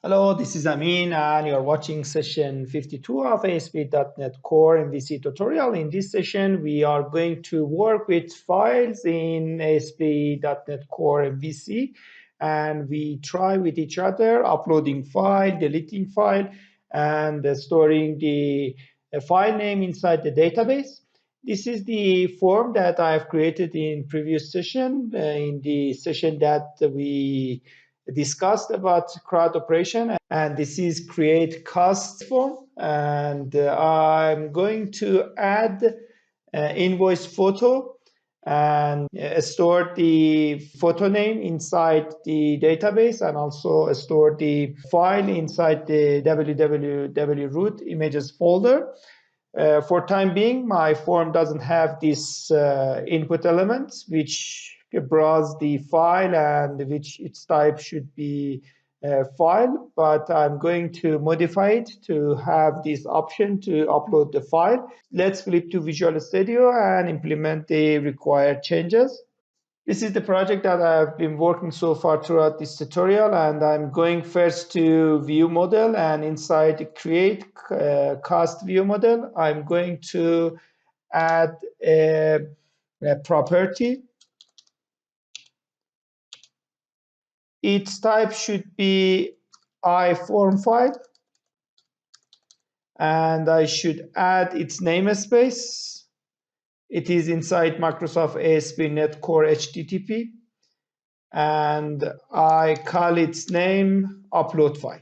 Hello, this is Amin, and you're watching session 52 of ASP.NET Core MVC tutorial. In this session, we are going to work with files in ASP.NET Core MVC, and we try with each other uploading file, deleting file, and storing the file name inside the database. This is the form that I've created in previous session, in the session that we discussed about CRUD operation, and this is create cast form, and I'm going to add invoice photo and store the photo name inside the database, and also store the file inside the www root images folder. For time being, my form doesn't have this input element, which browse the file and which its type should be file, but I'm going to modify it to have this option to upload the file. Let's flip to Visual Studio and implement the required changes. This is the project that I've been working so far throughout this tutorial, and I'm going first to view model, and inside create cast view model, I'm going to add a property. Its type should be IFormFile, and I should add its namespace. It is inside Microsoft ASP.NET Core HTTP, and I call its name upload file.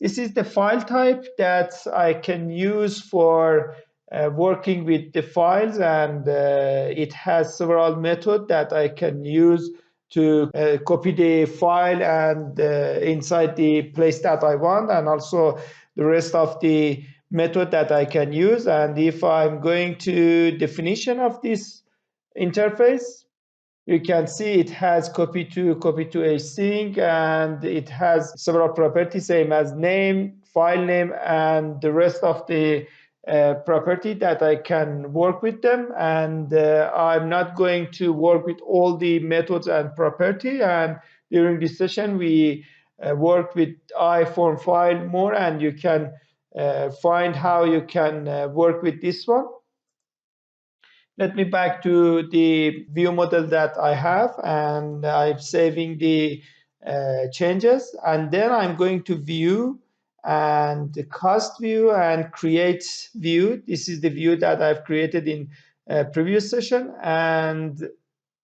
This is the file type that I can use for working with the files, and it has several methods that I can use to copy the file and inside the place that I want, and also the rest of the method that I can use. And if I'm going to definition of this interface, you can see it has copy to async, and it has several properties, same as name, file name, and the rest of the property that I can work with them. And I'm not going to work with all the methods and property. And during this session, we work with IFormFile more, and you can find how you can work with this one. Let me back to the view model that I have, and I'm saving the changes, and then I'm going to view and cast view and create view. This is the view that I've created in previous session, and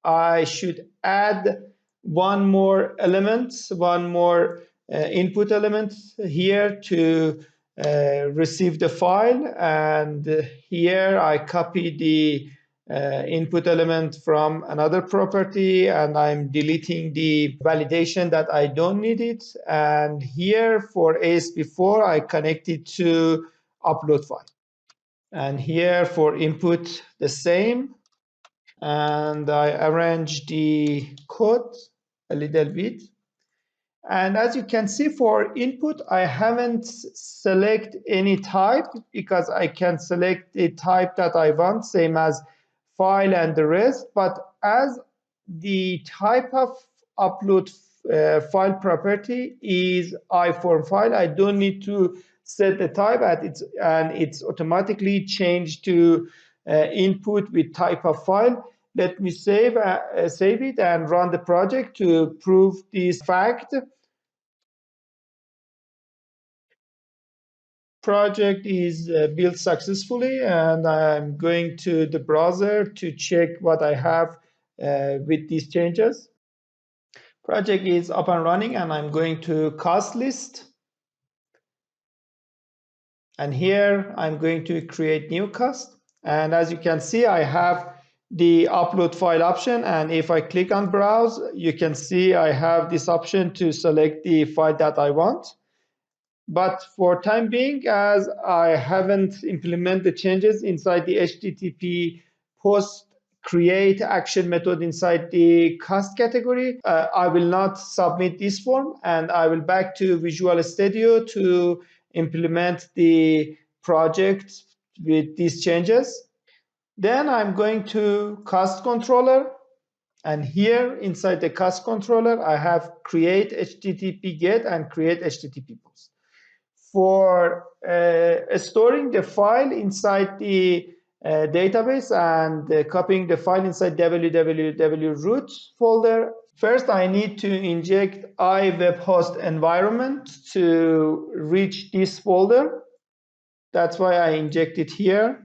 I should add one more element, one more input element here to receive the file, and here I copy the input element from another property, and I'm deleting the validation that I don't need it. And here for aspfor, I connect it to upload file. And here for input, the same. And I arrange the code a little bit. And as you can see, for input, I haven't select any type, because I can select the type that I want, same as file and the rest. But as the type of upload file property is IFormFile, I don't need to set the type, and it's automatically changed to input with type of file. Let me save it and run the project to prove this fact. Project is built successfully, and I'm going to the browser to check what I have with these changes. Project is up and running, and I'm going to cast list. And here I'm going to create new cast. And as you can see, I have the upload file option, and if I click on browse, you can see I have this option to select the file that I want. But for time being, as I haven't implemented the changes inside the HTTP post create action method inside the cast category, I will not submit this form, and I will back to Visual Studio to implement the project with these changes. Then I'm going to cast controller, And here inside the cast controller, I have create HTTP get and create HTTP post. For storing the file inside the database and copying the file inside www root folder, first I need to inject iWebhost environment to reach this folder. That's why I inject it here.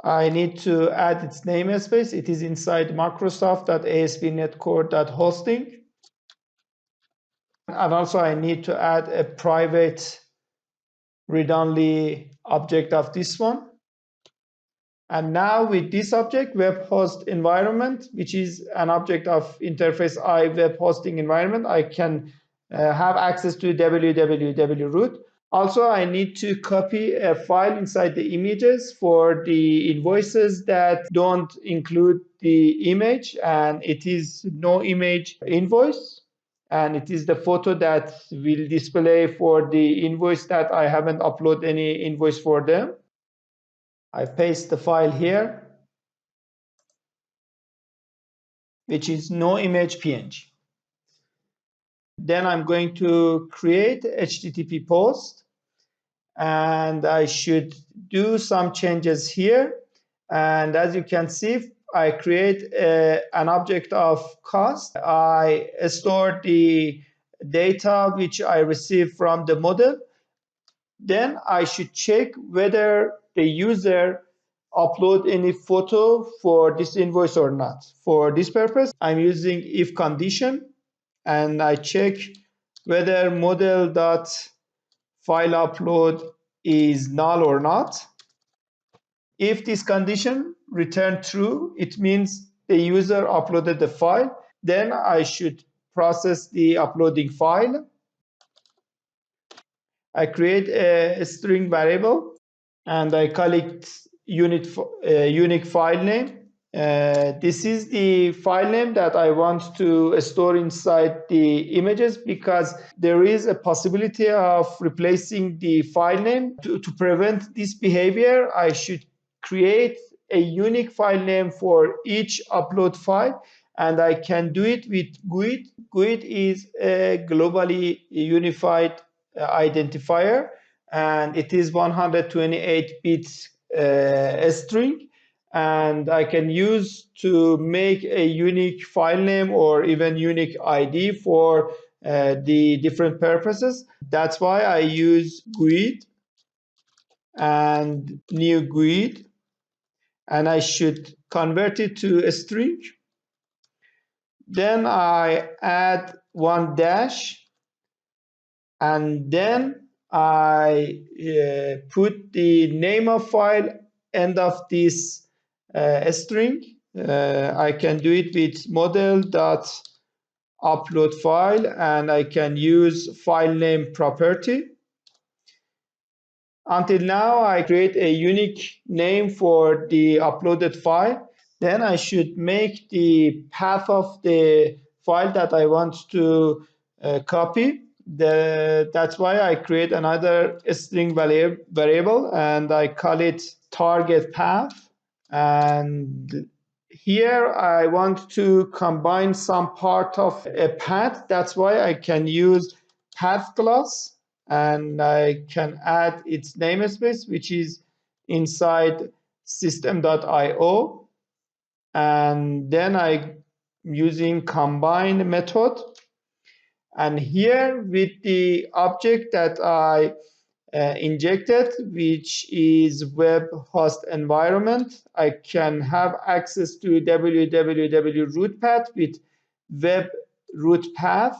I need to add its namespace. It is inside Microsoft.ASP.NET Core.Hosting. And also I need to add a private read-only object of this one. And now with this object, web host environment, which is an object of interface I web hosting environment, I can have access to www root. Also, I need to copy a file inside the images for the invoices that don't include the image, and it is no image invoice. And it is the photo that will display for the invoice that I haven't uploaded any invoice for them. I paste the file here, which is no image PNG. Then I'm going to create HTTP post, and I should do some changes here. And as you can see, I create an object of cost. I store the data which I receive from the model. Then I should check whether the user upload any photo for this invoice or not. For this purpose, I'm using if condition, and I check whether model.file upload is null or not. If this condition return true, it means the user uploaded the file. Then I should process the uploading file. I create a string variable and I call it unique file name. This is the file name that I want to store inside the images, because there is a possibility of replacing the file name. To prevent this behavior, I should create a unique file name for each upload file, and I can do it with GUID. GUID is a globally unified identifier, and it is 128-bit string, and I can use to make a unique file name or even unique ID for the different purposes. That's why I use GUID and new GUID, and I should convert it to a string. Then I add one dash, and then I put the name of file end of this string. I can do it with model.upload file, and I can use file name property. Until now, I create a unique name for the uploaded file. Then I should make the path of the file that I want to copy. That's why I create another string variable, and I call it target path. And here I want to combine some part of a path. That's why I can use path class, and I can add its namespace, which is inside system.io. And then I'm using combine method. And here with the object that I injected, which is web host environment, I can have access to www root path with web root path.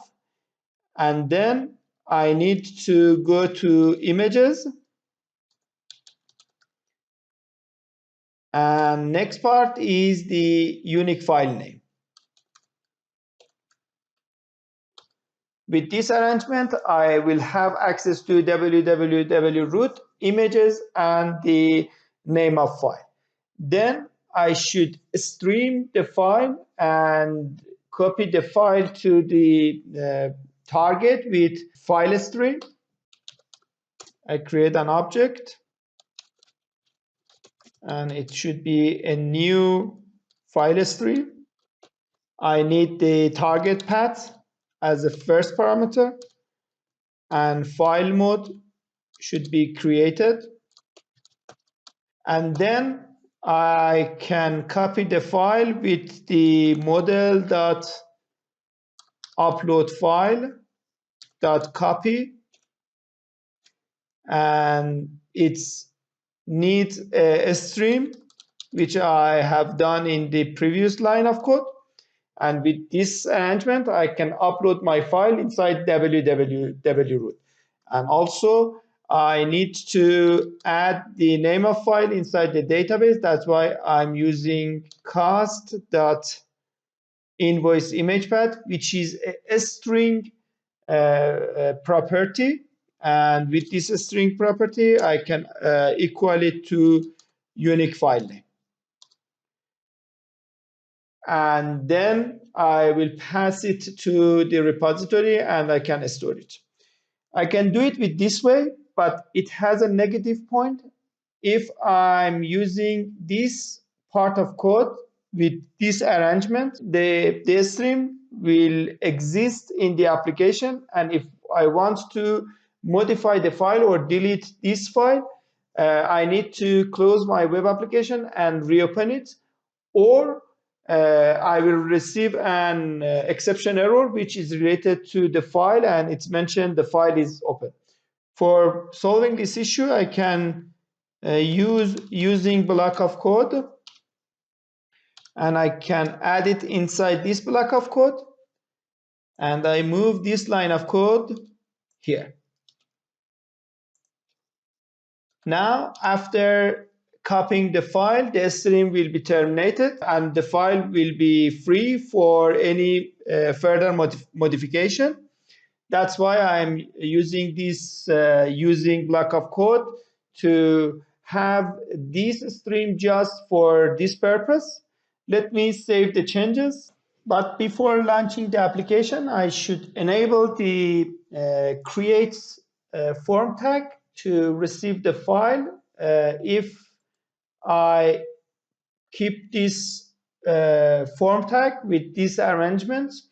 And then I need to go to images. And next part is the unique file name. With this arrangement, I will have access to www root, images, and the name of file. Then I should stream the file and copy the file to the target with file stream. I create an object, and it should be a new file stream. I need the target path as the first parameter, and file mode should be created. And then I can copy the file with the model.uploadFile.copy, and it's needs a stream, which I have done in the previous line of code. And with this arrangement, I can upload my file inside www root. And also, I need to add the name of file inside the database. That's why I'm using cast.invoiceImagePath, which is a string property. And with this string property, I can equal it to unique file name. And then I will pass it to the repository and I can store it. I can do it with this way, but it has a negative point. If I'm using this part of code with this arrangement, the stream will exist in the application, and if I want to modify the file or delete this file, I need to close my web application and reopen it, or I will receive an exception error which is related to the file, and it's mentioned the file is open. For solving this issue, I can using block of code, and I can add it inside this block of code, and I move this line of code here. Now, after copying the file, the stream will be terminated and the file will be free for any further modification. That's why I'm using this using block of code to have this stream just for this purpose. Let me save the changes. But before launching the application, I should enable the create form tag to receive the file. If I keep this form tag with these arrangements,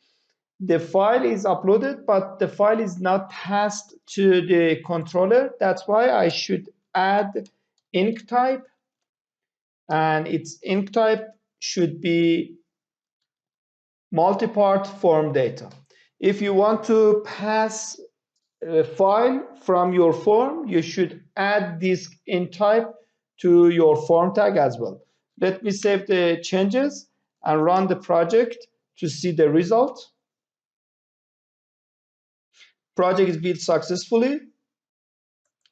the file is uploaded, but the file is not passed to the controller. That's why I should add enctype, and its enctype should be multipart form data. If you want to pass a file from your form, you should add this enctype to your form tag as well. Let me save the changes and run the project to see the result. Project is built successfully.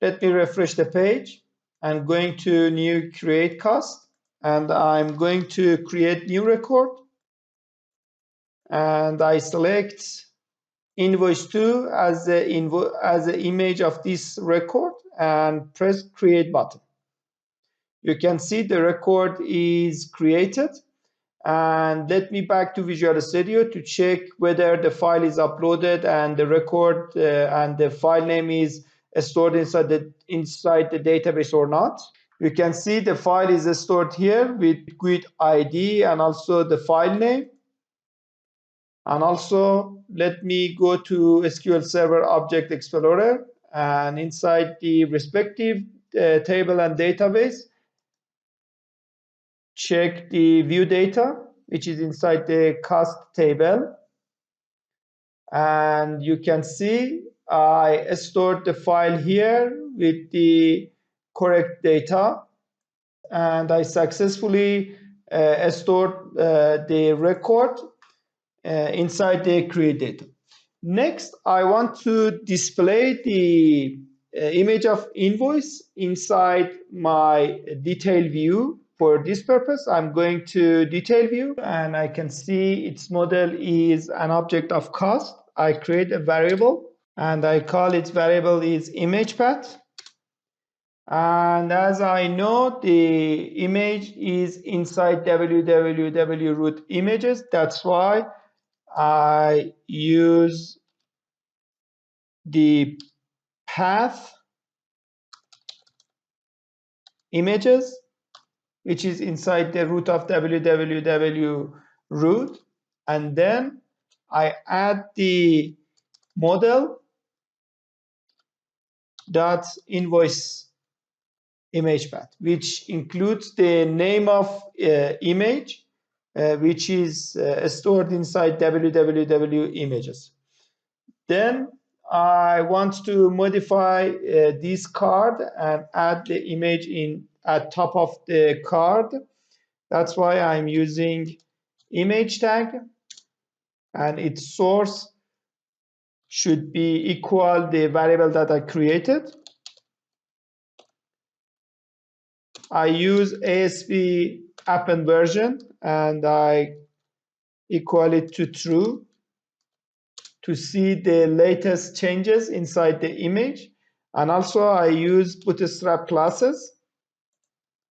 Let me refresh the page. I'm going to new create cost, and I'm going to create new record, and I select invoice 2 as the image of this record and press create button. You can see the record is created, and let me back to Visual Studio to check whether the file is uploaded and the record and the file name is stored inside the database or not. You can see the file is stored here with GUID ID and also the file name. And also, let me go to SQL Server Object Explorer, and inside the respective table and database, check the view data, which is inside the cost table. And you can see I stored the file here with the correct data, and I successfully stored the record inside the create data. Next, I want to display the image of invoice inside my detail view. For this purpose, I'm going to detail view, and I can see its model is an object of cost. I create a variable, and I call its variable is image path. And as I know, the image is inside www root images. That's why I use the path images which is inside the root of www root, and then I add the model dot invoice image path, which includes the name of image, which is stored inside www images. Then I want to modify this card and add the image in at top of the card. That's why I'm using image tag, and its source should be equal the variable that I created. I use ASP append version and I equal it to true to see the latest changes inside the image. And also I use bootstrap classes,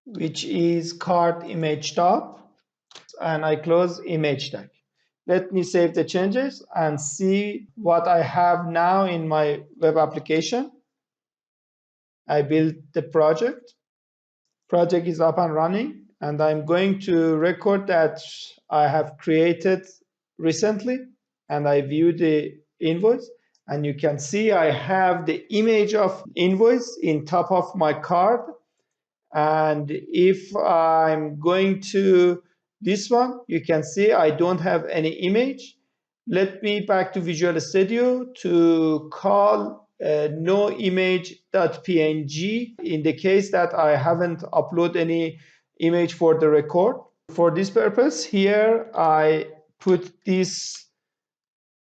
which is card image top, and I close image tag. Let me save the changes and see what I have now in my web application. I built the project. Project is up and running, and I'm going to record that I have created recently, and I view the invoice, and you can see I have the image of invoice in top of my card. And if I'm going to this one, you can see I don't have any image. Let me back to Visual Studio to call no image.png in the case that I haven't uploaded any image for the record. For this purpose, here I put this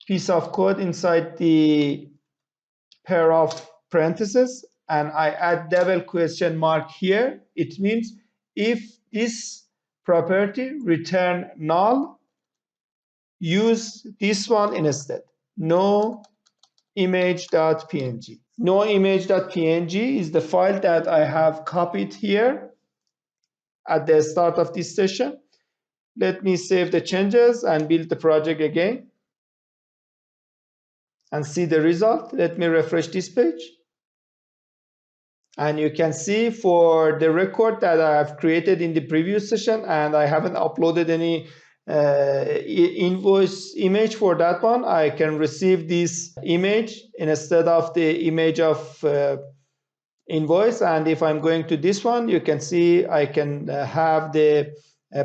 piece of code inside the pair of parentheses, and I add double question mark here. It means if this property return null, use this one instead, no image.png. No image.png is the file that I have copied here at the start of this session. Let me save the changes and build the project again and see the result. Let me refresh this page. And you can see for the record that I have created in the previous session, and I haven't uploaded any invoice image for that one, I can receive this image instead of the image of invoice. And if I'm going to this one, you can see I can have the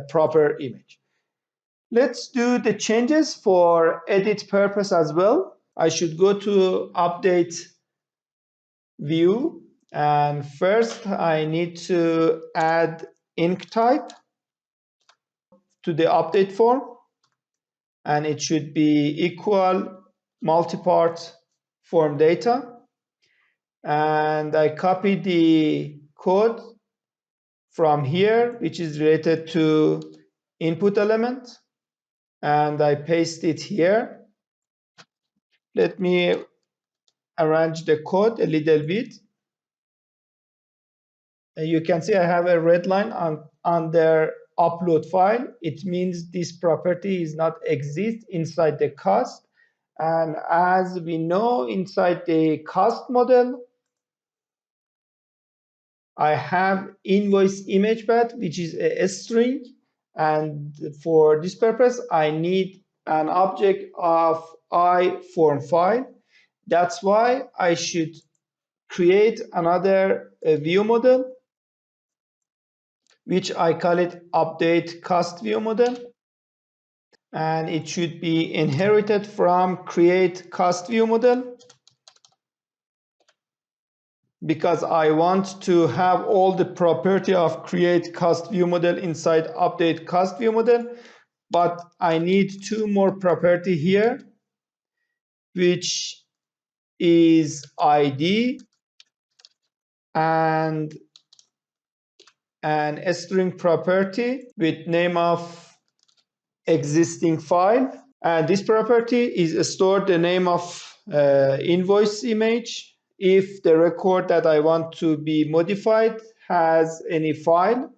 proper image. Let's do the changes for edit purpose as well. I should go to update view, and first I need to add enctype to the update form, and it should be equal multipart form data. And I copy the code from here, which is related to input element, and I paste it here. Let me arrange the code a little bit. You can see I have a red line on their upload file. It means this property is not exist inside the cost. And as we know, inside the cost model, I have invoice image path, which is a string. And for this purpose, I need an object of IFormFile. That's why I should create another view model, which I call it update cost view model. And it should be inherited from create cost view model, because I want to have all the property of create cost view model inside update cost view model. But I need two more property here, which is ID and an string property with name of existing file. And this property is stored the name of invoice image if the record that I want to be modified has any file.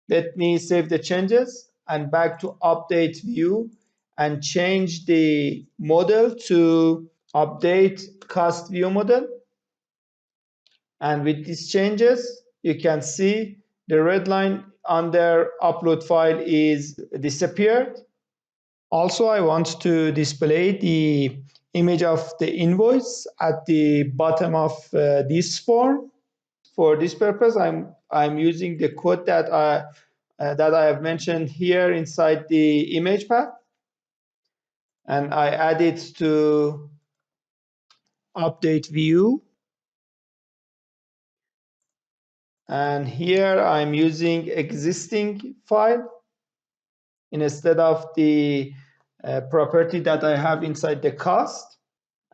Let me save the changes and back to update view and change the model to update cost view model. And with these changes, you can see the red line under upload file is disappeared. Also, I want to display the image of the invoice at the bottom of this form. For this purpose, I'm using the code that I have mentioned here inside the image path, and I add it to update view. And here I'm using existing file instead of the property that I have inside the cost.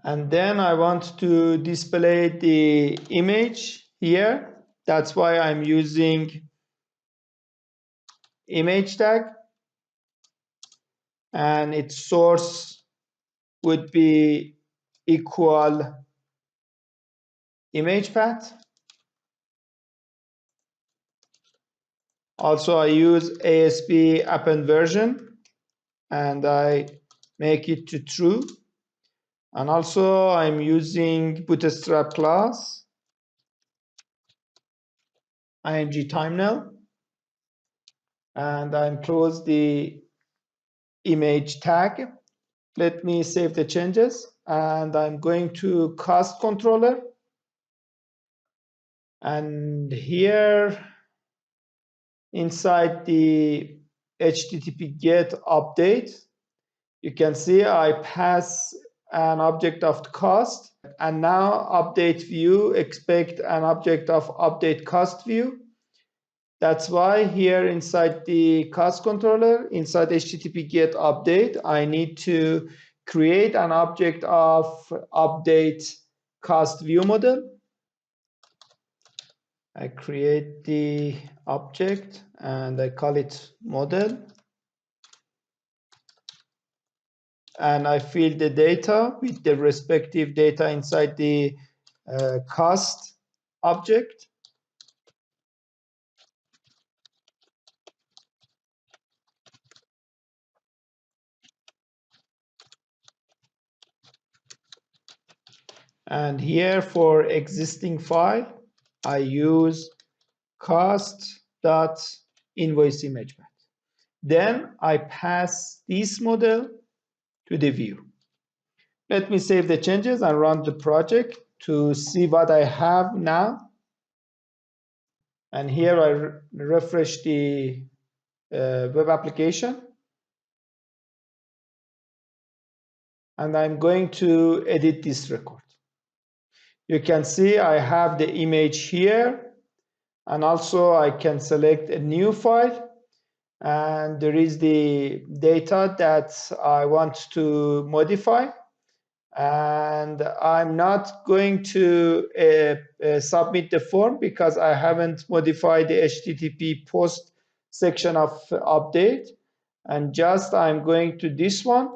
And then I want to display the image here. That's why I'm using image tag, and its source would be equal image path. Also, I use ASP append version, and I make it to true. And also, I'm using bootstrap class, img timenail, and I'm close the image tag. Let me save the changes, and I'm going to cost controller, and here inside the HTTP GET update, you can see I pass an object of cost, and now update view expect an object of update cost view. That's why here inside the cost controller, inside HTTP GET update, I need to create an object of update cost view model. I create the object and I call it model. And I fill the data with the respective data inside the cost object. And here for existing file, I use cost.invoiceImagePath. Then I pass this model to the view. Let me save the changes and run the project to see what I have now. And here I refresh the web application. And I'm going to edit this record. You can see I have the image here, and also I can select a new file, and there is the data that I want to modify, and I'm not going to submit the form because I haven't modified the HTTP post section of update, and just I'm going to this one,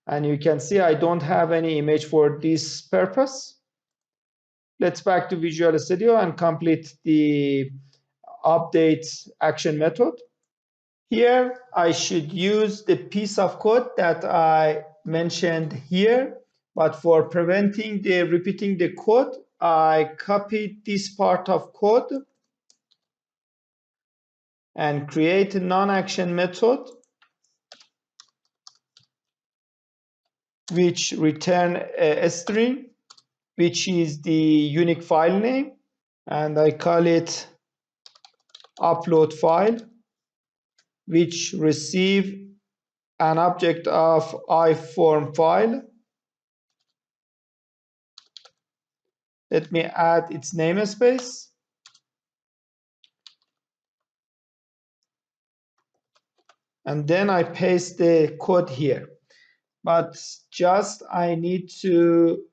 and you can see I don't have any image for this purpose. Let's back to Visual Studio and complete the update action method. Here, I should use the piece of code that I mentioned here, but for preventing the repeating the code, I copied this part of code and create a non-action method which return a string, which is the unique file name, and I call it upload file, which receive an object of IFormFile. Let me add its namespace. And then I paste the code here. But just I need to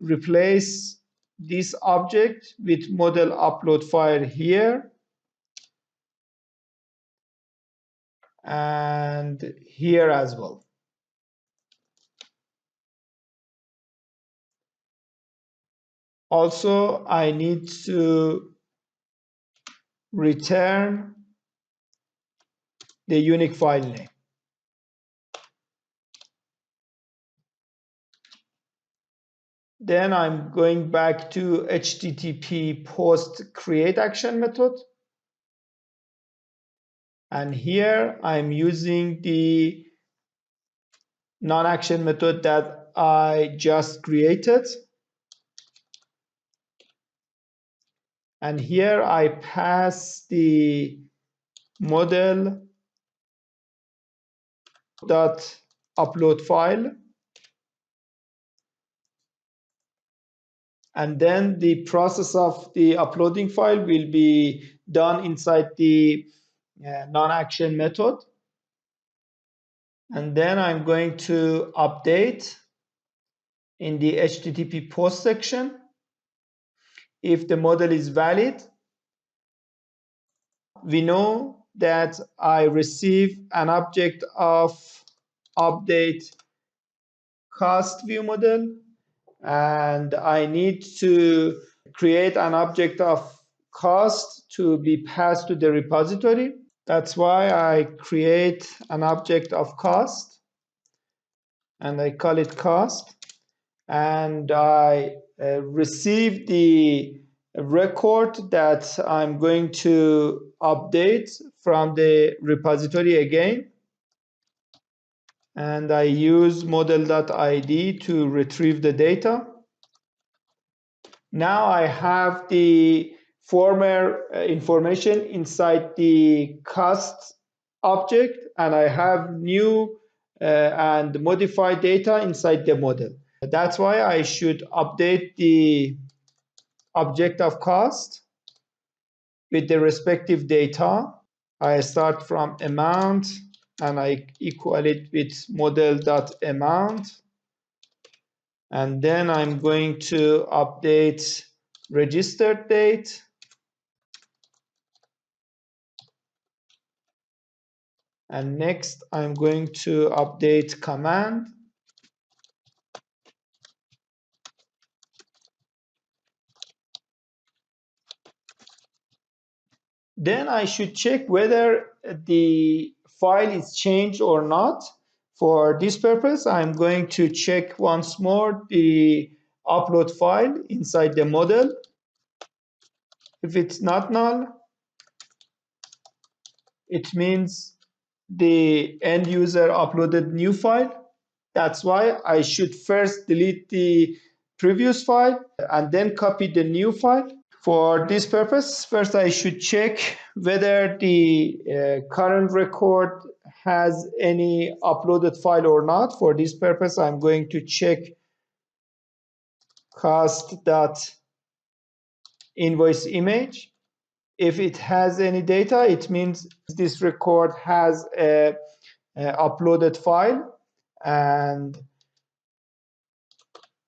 replace this object with model upload file here and here as well. Also, I need to return the unique file name. Then I'm going back to HTTP post create action method. And here I'm using the non-action method that I just created. And here I pass the model dot upload file, and then the process of the uploading file will be done inside the non-action method. And then I'm going to update in the HTTP post section. If the model is valid, we know that I receive an object of update cast view model, and I need to create an object of cast to be passed to the repository. That's why I create an object of cast and I call it cast, and I receive the record that I'm going to update from the repository again, and I use model.id to retrieve the data. Now I have the former information inside the cast object, and I have new and modified data inside the model. That's why I should update the object of cast with the respective data. I start from amount and I equal it with model.amount, and then I'm going to update registered date, and next I'm going to update command. Then I should check whether the file is changed or not. For this purpose, I'm going to check once more the upload file inside the model. If it's not null, it means the end user uploaded new file. That's why I should first delete the previous file and then copy the new file. For this purpose, first I should check whether the current record has any uploaded file or not. For this purpose, I'm going to check cast.invoiceImage. If it has any data, it means this record has a uploaded file and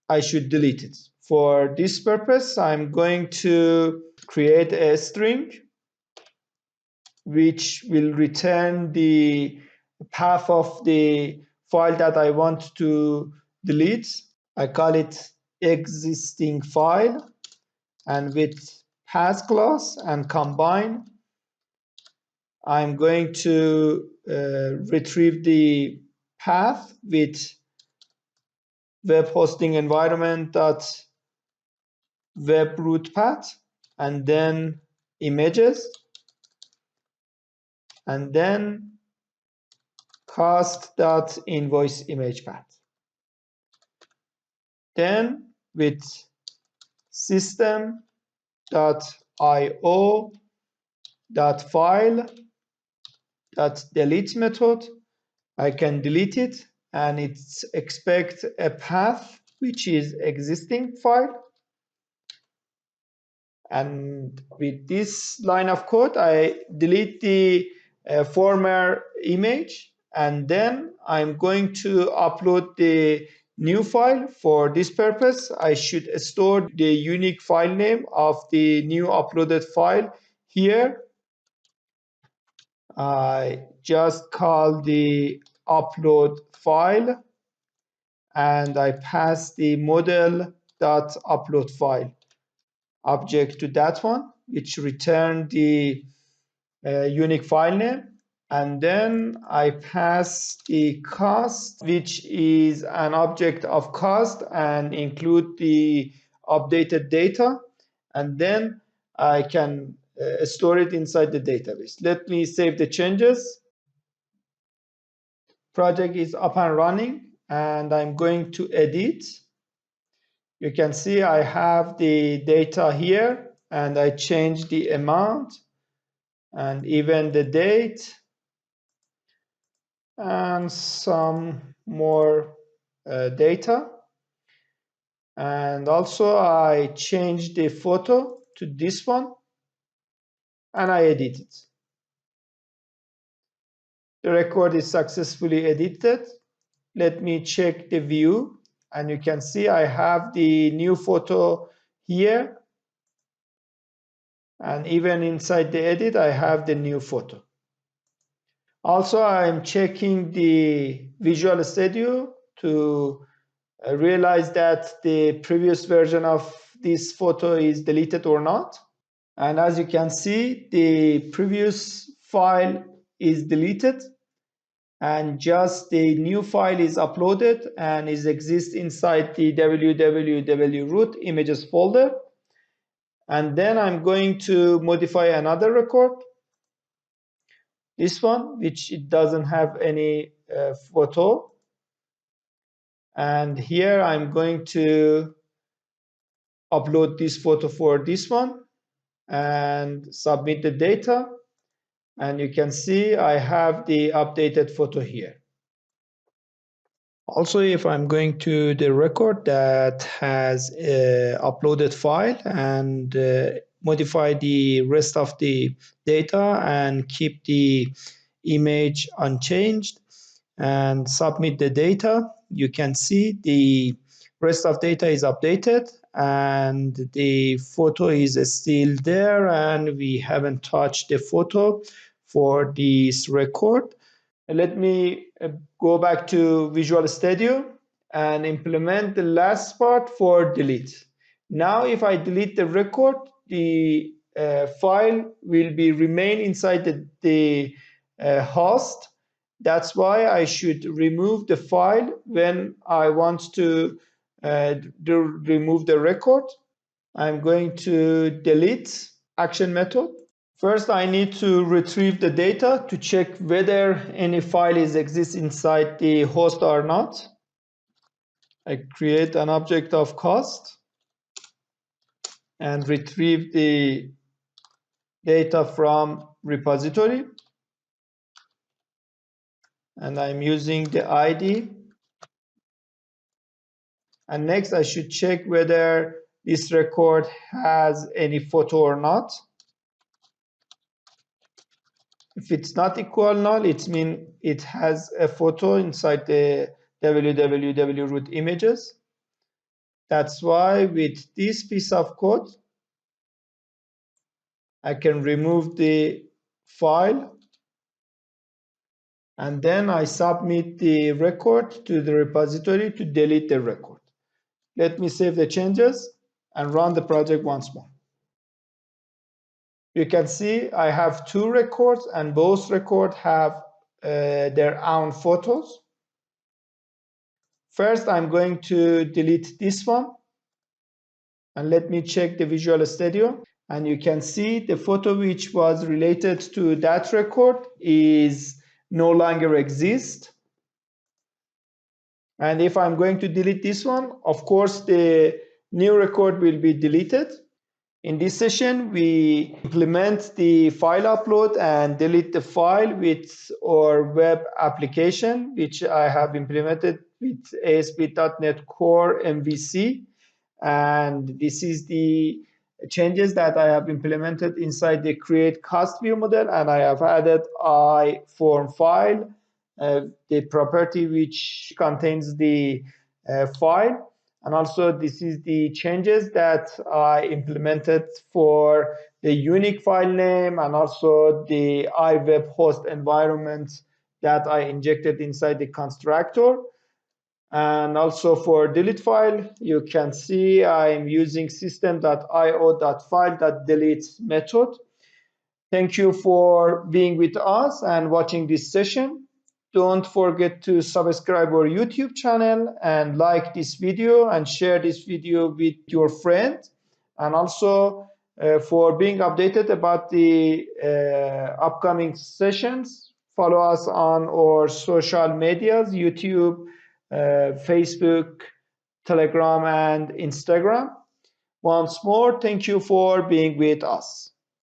I should delete it. For this purpose, I'm going to create a string which will return the path of the file that I want to delete. I call it existing file, and with path clause and combine, I'm going to retrieve the path with web hosting environment dot web root path, and then images, and then cast.invoiceImage path. Then with system.io.file.delete method, I can delete it, and it expects a path which is existing file. And with this line of code, I delete the former image, and then I'm going to upload the new file. For this purpose, I should store the unique file name of the new uploaded file here. I just call the upload file, and I pass the model.upload file object to that one, which return the unique file name, and then I pass the cast, which is an object of cast, and include the updated data, and then I can store it inside the database. Let me save the changes. Project is up and running, and I'm going to edit. You can see I have the data here, and I changed the amount and even the date and some more data. And also I changed the photo to this one, and I edit it. The record is successfully edited. Let me check the view, and you can see I have the new photo here, and even inside the edit I have the new photo. Also, I'm checking the Visual Studio to realize that the previous version of this photo is deleted or not. And as you can see, the previous file is deleted, and just the new file is uploaded and exists inside the www root images folder. And then I'm going to modify another record, this one, which it doesn't have any photo. And here I'm going to upload this photo for this one and submit the data. And you can see I have the updated photo here. Also, if I'm going to the record that has a uploaded file and modify the rest of the data and keep the image unchanged and submit the data, you can see the rest of data is updated and the photo is still there, and we haven't touched the photo for this record. Let me go back to Visual Studio and implement the last part for delete. Now, if I delete the record, the file will be remain inside the host. That's why I should remove the file when I want to remove the record. I'm going to delete action method. First, I need to retrieve the data to check whether any file exists inside the host or not. I create an object of cost and retrieve the data from repository. And I'm using the ID. And next, I should check whether this record has any photo or not. If it's not equal null, it means it has a photo inside the www root images. That's why with this piece of code, I can remove the file, and then I submit the record to the repository to delete the record. Let me save the changes and run the project once more. You can see I have two records, and both records have their own photos. First, I'm going to delete this one, and let me check the Visual Studio. And you can see the photo which was related to that record is no longer exist. And if I'm going to delete this one, of course, the new record will be deleted. In this session, we implement the file upload and delete the file with our web application, which I have implemented with ASP.NET Core MVC. And this is the changes that I have implemented inside the create cast view model, and I have added IFormFile, the property which contains the file. And also this is the changes that I implemented for the unique file name and also the iWeb host environment that I injected inside the constructor. And also for delete file, you can see I'm using system.io.file.delete method. Thank you for being with us and watching this session. Don't forget to subscribe our YouTube channel and like this video and share this video with your friends. And also for being updated about the upcoming sessions. Follow us on our social medias, YouTube, Facebook, Telegram, and Instagram. Once more, thank you for being with us.